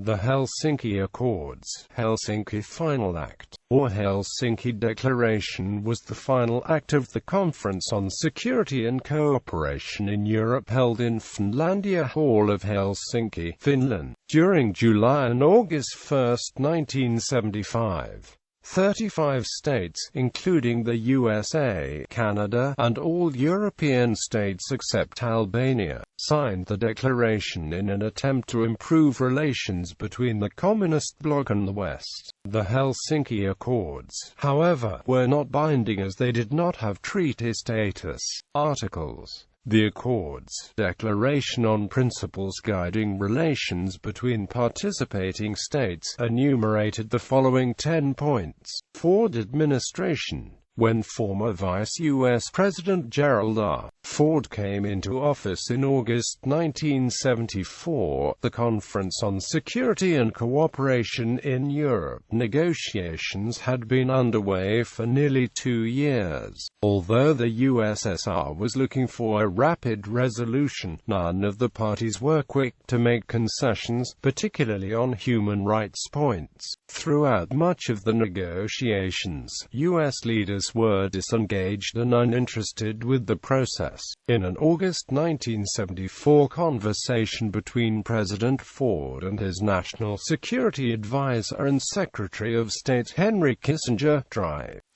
The Helsinki Accords, Helsinki Final Act, or Helsinki Declaration was the final act of the Conference on Security and Cooperation in Europe held in Finlandia Hall of Helsinki, Finland, during July and August 1, 1975. 35 states, including the USA, Canada, and all European states except Albania, signed the declaration in an attempt to improve relations between the Communist bloc and the West. The Helsinki Accords, however, were not binding as they did not have treaty status. Articles. The Accords Declaration on Principles Guiding Relations Between Participating States enumerated the following 10 points. Ford administration. When former Vice-U.S. President Gerald R. Ford came into office in August 1974, the Conference on Security and Cooperation in Europe negotiations had been underway for nearly 2 years. Although the USSR was looking for a rapid resolution, none of the parties were quick to make concessions, particularly on human rights points. Throughout much of the negotiations, U.S. leaders were disengaged and uninterested with the process. In an August 1974 conversation between President Ford and his National Security Advisor and Secretary of State Henry Kissinger,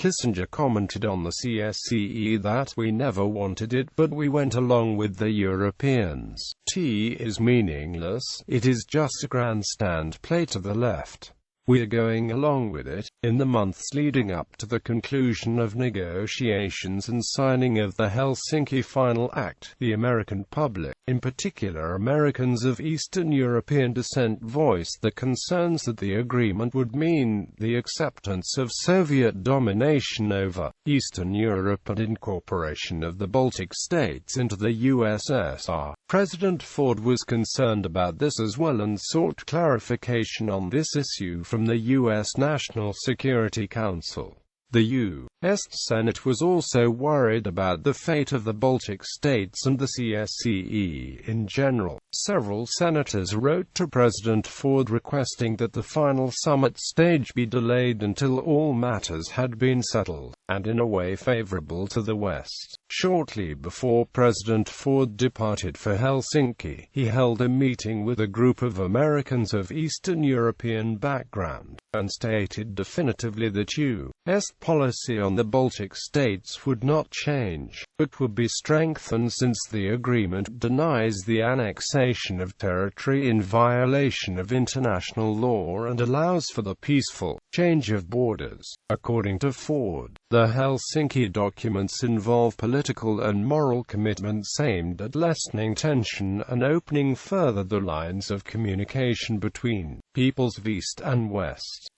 Kissinger commented on the CSCE that "we never wanted it, but we went along with the Europeans. T is meaningless, it is just a grandstand play to the left. We are going along with it." In the months leading up to the conclusion of negotiations and signing of the Helsinki Final Act, the American public, in particular Americans of Eastern European descent, voiced the concerns that the agreement would mean the acceptance of Soviet domination over Eastern Europe and incorporation of the Baltic states into the USSR. President Ford was concerned about this as well and sought clarification on this issue from the U.S. National Security Council. The U.S. Senate was also worried about the fate of the Baltic states and the CSCE in general. Several senators wrote to President Ford requesting that the final summit stage be delayed until all matters had been settled, and in a way favorable to the West. Shortly before President Ford departed for Helsinki, he held a meeting with a group of Americans of Eastern European background, and stated definitively that U.S. policy on the Baltic states would not change, but would be strengthened since the agreement denies the annexation of territory in violation of international law and allows for the peaceful change of borders. According to Ford, the Helsinki documents involve political and moral commitments aimed at lessening tension and opening further the lines of communication between peoples of East and West.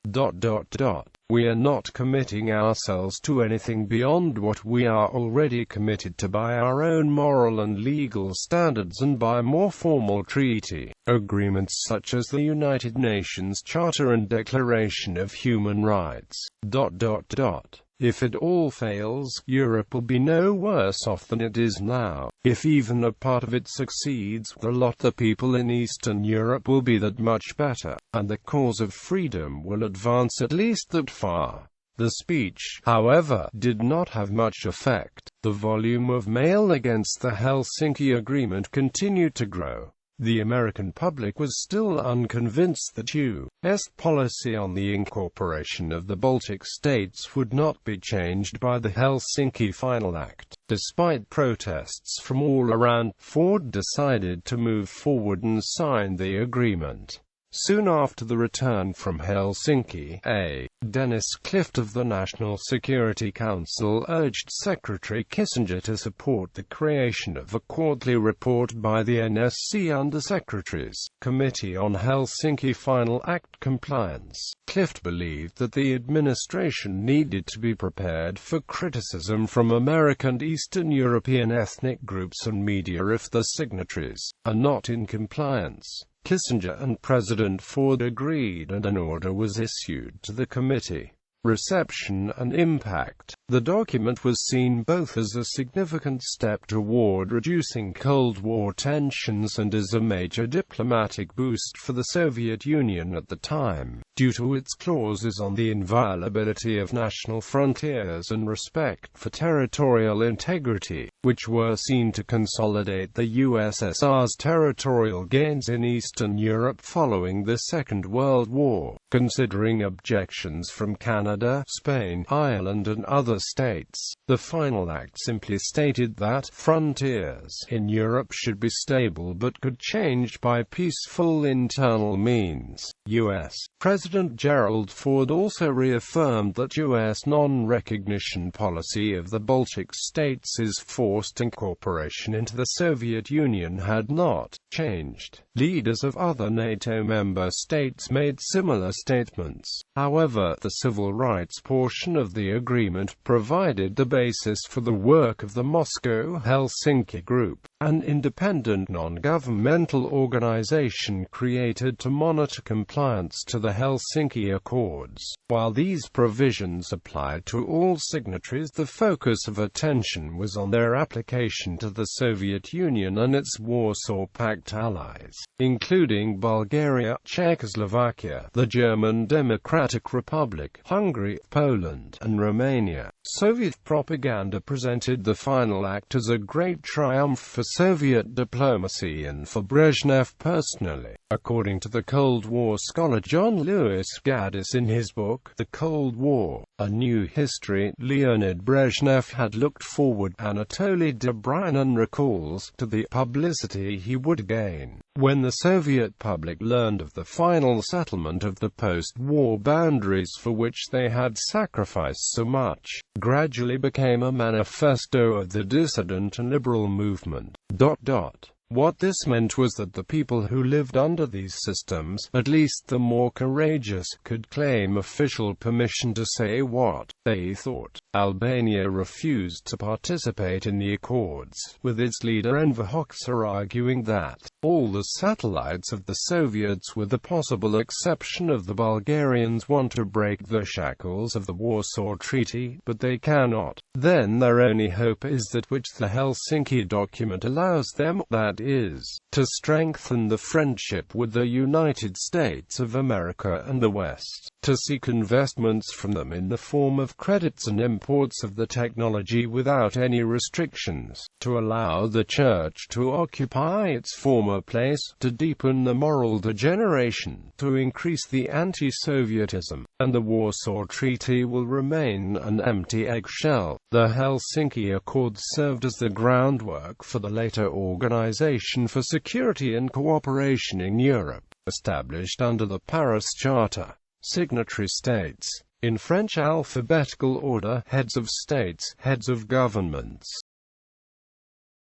We are not committing ourselves to anything beyond what we are already committed to by our own moral and legal standards and by more formal treaty agreements such as the United Nations Charter and Declaration of Human Rights. If it all fails, Europe will be no worse off than it is now. If even a part of it succeeds, the lot of the people in Eastern Europe will be that much better, and the cause of freedom will advance at least that far. The speech, however, did not have much effect. The volume of mail against the Helsinki Agreement continued to grow. The American public was still unconvinced that U.S. policy on the incorporation of the Baltic states would not be changed by the Helsinki Final Act. Despite protests from all around, Ford decided to move forward and sign the agreement. Soon after the return from Helsinki, Dennis Clift of the National Security Council urged Secretary Kissinger to support the creation of a quarterly report by the NSC Undersecretaries Committee on Helsinki Final Act Compliance. Clift believed that the administration needed to be prepared for criticism from American and Eastern European ethnic groups and media if the signatories are not in compliance. Kissinger and President Ford agreed and an order was issued to the committee. Reception and impact. The document was seen both as a significant step toward reducing Cold War tensions and as a major diplomatic boost for the Soviet Union at the time, due to its clauses on the inviolability of national frontiers and respect for territorial integrity, which were seen to consolidate the USSR's territorial gains in Eastern Europe following the Second World War. Considering objections from Canada, Spain, Ireland and other states, the Final Act simply stated that frontiers in Europe should be stable but could change by peaceful internal means. U.S. President Gerald Ford also reaffirmed that U.S. non-recognition policy of the Baltic states' forced incorporation into the Soviet Union had not changed. Leaders of other NATO member states made similar statements. However, the civil rights portion of the agreement provided the basis for the work of the Moscow-Helsinki Group, an independent non-governmental organization created to monitor compliance to the Helsinki Accords. While these provisions applied to all signatories, the focus of attention was on their application to the Soviet Union and its Warsaw Pact allies, including Bulgaria, Czechoslovakia, the German Democratic Republic, Hungary, Poland, and Romania. Soviet propaganda presented the Final Act as a great triumph for Soviet diplomacy and for Brezhnev personally. According to the Cold War scholar John Lewis Gaddis in his book, The Cold War, A New History, Leonid Brezhnev had looked forward. Anatoly Dobrynin recalls, to the publicity he would gain when the Soviet public learned of the final settlement of the post-war boundaries for which they had sacrificed so much. Gradually became a manifesto of the dissident and liberal movement. What this meant was that the people who lived under these systems, at least the more courageous, could claim official permission to say what they thought. Albania refused to participate in the accords, with its leader Enver Hoxha arguing that all the satellites of the Soviets, with the possible exception of the Bulgarians, want to break the shackles of the Warsaw Treaty, but they cannot. Then their only hope is that which the Helsinki document allows them, that is, to strengthen the friendship with the United States of America and the West, to seek investments from them in the form of credits and imports of the technology without any restrictions, to allow the Church to occupy its former place, to deepen the moral degeneration, to increase the anti-Sovietism, and the Warsaw Treaty will remain an empty eggshell. The Helsinki Accords served as the groundwork for the later Organization for Security and Cooperation in Europe, established under the Paris Charter. Signatory states, in French alphabetical order, heads of states, heads of governments.